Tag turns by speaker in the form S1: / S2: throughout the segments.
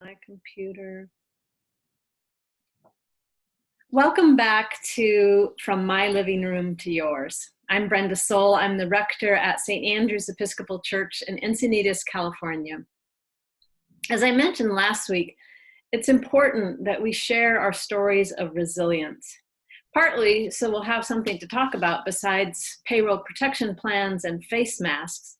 S1: My computer. Welcome back to From My Living Room to Yours. I'm Brenda Soul. I'm the rector at St. Andrew's Episcopal Church in Encinitas, California. As I mentioned last week, it's important that we share our stories of resilience. Partly so we'll have something to talk about besides payroll protection plans and face masks,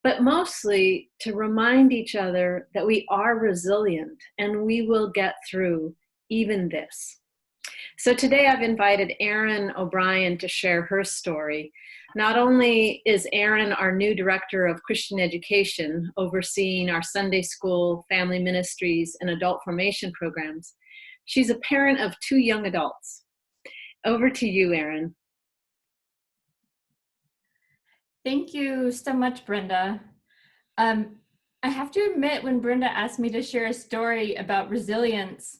S1: but mostly to remind each other that we are resilient and we will get through even this. So today I've invited Erin O'Brien to share her story. Not only is Erin our new director of Christian education, overseeing our Sunday school, family ministries, and adult formation programs, she's a parent of 2 young adults. Over to you, Erin.
S2: Thank you so much, Brenda. I have to admit, when Brenda asked me to share a story about resilience,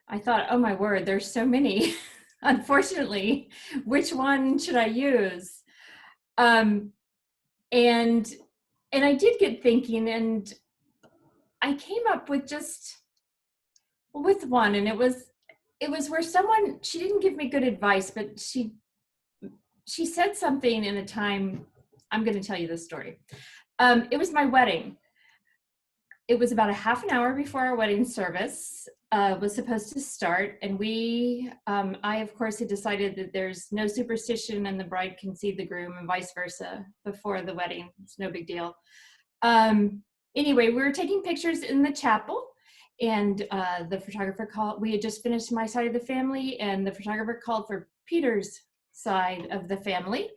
S2: I thought, oh my word, there's so many. Unfortunately, which one should I use? And I did get thinking, and I came up with one, and it was where someone, she didn't give me good advice, but she said something in a time. I'm going to tell you this story. It was my wedding. It was about a half an hour before our wedding service was supposed to start. And I of course had decided that there's no superstition and the bride can see the groom and vice versa before the wedding. It's no big deal. Anyway, we were taking pictures in the chapel, and the photographer called. We had just finished my side of the family, and the photographer called for Peter's side of the family.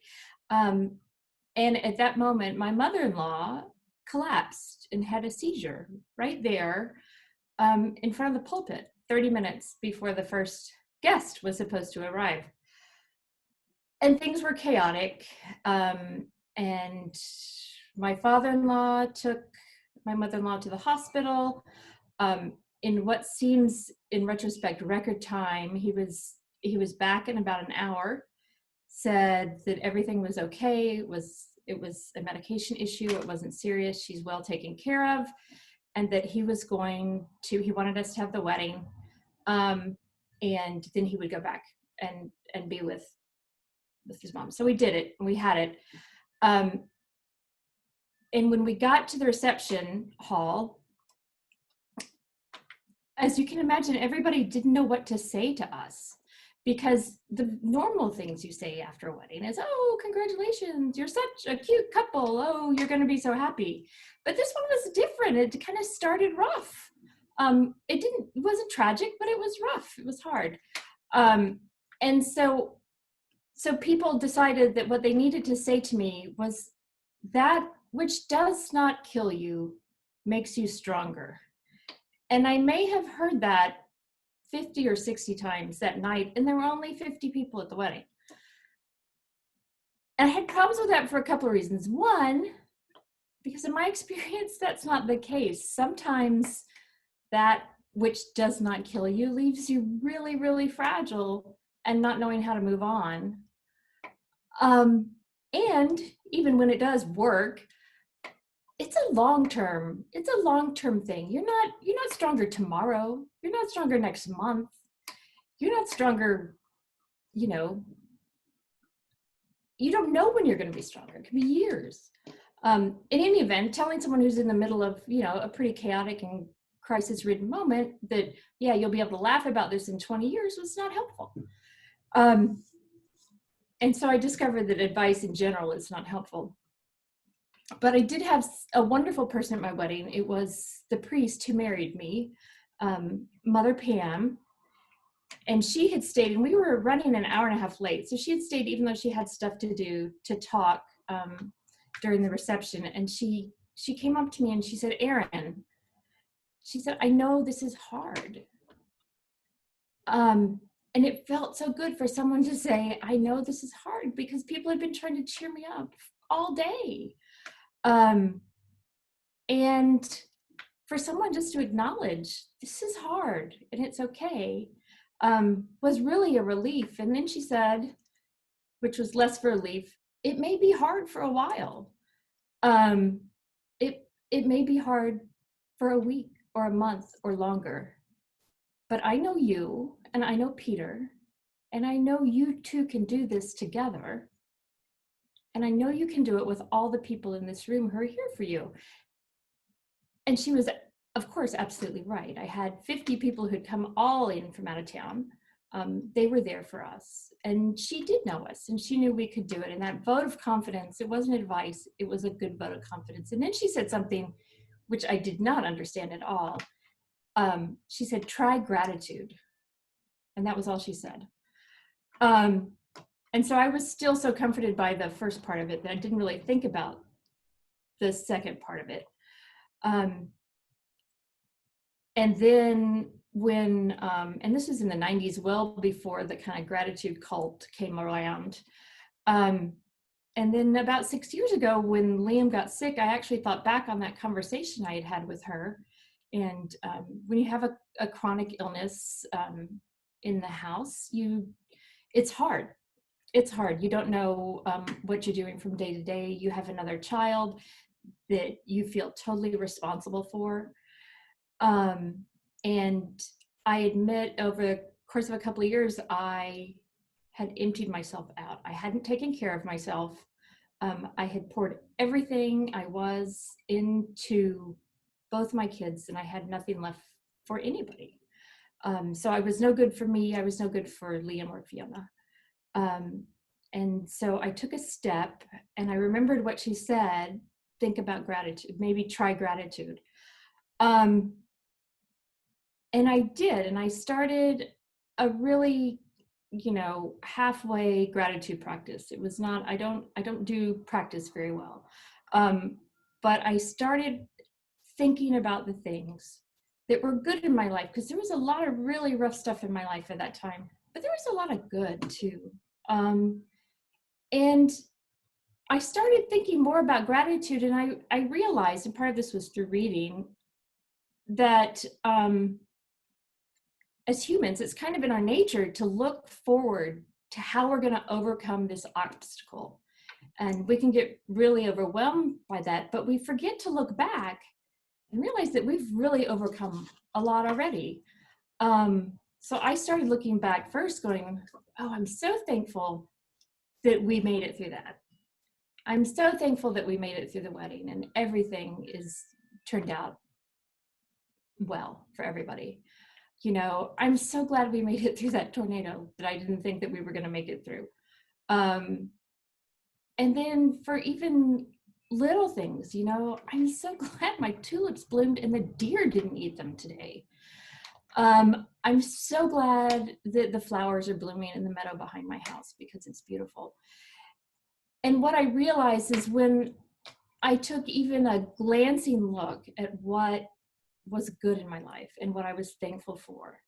S2: And at that moment, my mother-in-law collapsed and had a seizure right there in front of the pulpit, 30 minutes before the first guest was supposed to arrive. And things were chaotic. And my father-in-law took my mother-in-law to the hospital. In what seems, in retrospect, record time, he was back in about an hour. Said that everything was okay. It was a medication issue. It wasn't serious. She's well taken care of, and that he wanted us to have the wedding, and then he would go back and be with his mom. So we did it. We had it. And when we got to the reception hall, as you can imagine, everybody didn't know what to say to us. Because the normal things you say after a wedding is, oh, congratulations, you're such a cute couple. Oh, you're going to be so happy. But this one was different. It kind of started rough. It wasn't tragic, but it was rough. It was hard. And so people decided that what they needed to say to me was, that which does not kill you makes you stronger. And I may have heard that 50 or 60 times that night, and there were only 50 people at the wedding. And I had problems with that for a couple of reasons. One, because in my experience, that's not the case. Sometimes that which does not kill you leaves you really, really fragile and not knowing how to move on. And even when it does work, it's a long-term thing. You're not stronger tomorrow. You're not stronger next month. You're not stronger, you don't know when you're going to be stronger. It could be years. In any event, telling someone who's in the middle of, a pretty chaotic and crisis-ridden moment that, yeah, you'll be able to laugh about this in 20 years was not helpful. And so I discovered that advice in general is not helpful. But I did have a wonderful person at my wedding. It was the priest who married me, Mother Pam, and she had stayed, and we were running an hour and a half late. So she had stayed even though she had stuff to do to talk during the reception. And she came up to me and she said, Erin, she said, I know this is hard. And it felt so good for someone to say, I know this is hard, because people have been trying to cheer me up all day. And for someone just to acknowledge this is hard and it's okay, was really a relief. And then she said, which was less of a relief, it may be hard for a while. It may be hard for a week or a month or longer. But I know you, and I know Peter, and I know you two can do this together. And I know you can do it with all the people in this room who are here for you. And she was, of course, absolutely right. I had 50 people who'd come all in from out of town. They were there for us. And she did know us, and she knew we could do it. And that vote of confidence, it wasn't advice, it was a good vote of confidence. And then she said something which I did not understand at all. She said, try gratitude. And that was all she said. And so I was still so comforted by the first part of it that I didn't really think about the second part of it. And then when, and this was in the 90s, well before the kind of gratitude cult came around. And then about 6 years ago, when Liam got sick, I actually thought back on that conversation I had had with her. And when you have a chronic illness in the house, it's hard. It's hard. You don't know what you're doing from day to day. You have another child that you feel totally responsible for. And I admit over the course of a couple of years, I had emptied myself out. I hadn't taken care of myself. I had poured everything I was into both my kids, and I had nothing left for anybody. So I was no good for me. I was no good for Liam or Fiona. And so I took a step, and I remembered what she said, think about gratitude, maybe try gratitude. And I did, and I started a really, halfway gratitude practice. It was not, I don't do practice very well. But I started thinking about the things that were good in my life, because there was a lot of really rough stuff in my life at that time, but there was a lot of good too. And I started thinking more about gratitude, and I realized, and part of this was through reading, that as humans, it's kind of in our nature to look forward to how we're going to overcome this obstacle. And we can get really overwhelmed by that, but we forget to look back and realize that we've really overcome a lot already. So I started looking back first, going, oh, I'm so thankful that we made it through that. I'm so thankful that we made it through the wedding, and everything is turned out well for everybody. I'm so glad we made it through that tornado that I didn't think that we were going to make it through. And then for even little things, I'm so glad my tulips bloomed and the deer didn't eat them today. I'm so glad that the flowers are blooming in the meadow behind my house, because it's beautiful. And what I realized is, when I took even a glancing look at what was good in my life and what I was thankful for,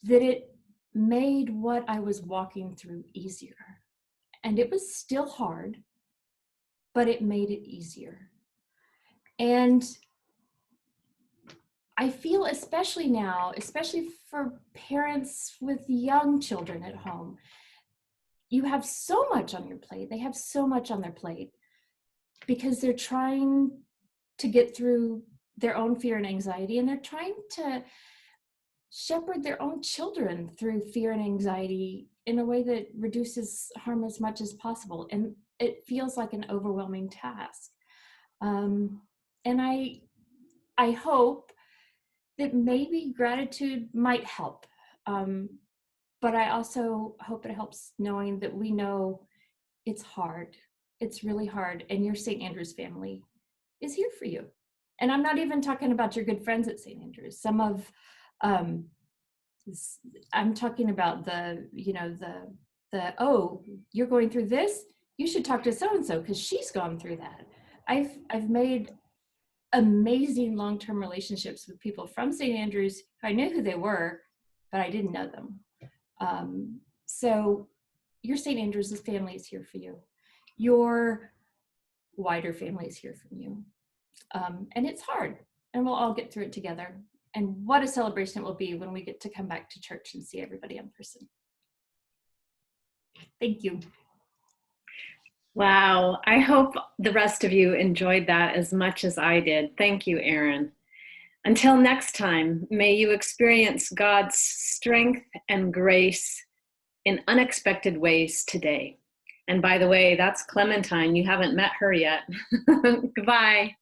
S2: that it made what I was walking through easier. And it was still hard, but it made it easier. And I feel, especially now, especially for parents with young children at home, you have so much on your plate. They have so much on their plate because they're trying to get through their own fear and anxiety, and they're trying to shepherd their own children through fear and anxiety in a way that reduces harm as much as possible. And it feels like an overwhelming task. And I hope that maybe gratitude might help. But I also hope it helps knowing that we know it's hard. It's really hard. And your St. Andrews family is here for you. And I'm not even talking about your good friends at St. Andrews. Some of, I'm talking about oh, you're going through this? You should talk to so-and-so because she's gone through that. I've made amazing long-term relationships with people from St. Andrews. I knew who they were, but I didn't know them. So your St. Andrews family is here for you. Your wider family is here for you. And it's hard, and we'll all get through it together. And what a celebration it will be when we get to come back to church and see everybody in person. Thank you.
S1: Wow. I hope the rest of you enjoyed that as much as I did. Thank you, Erin. Until next time, may you experience God's strength and grace in unexpected ways today. And by the way, that's Clementine. You haven't met her yet. Goodbye.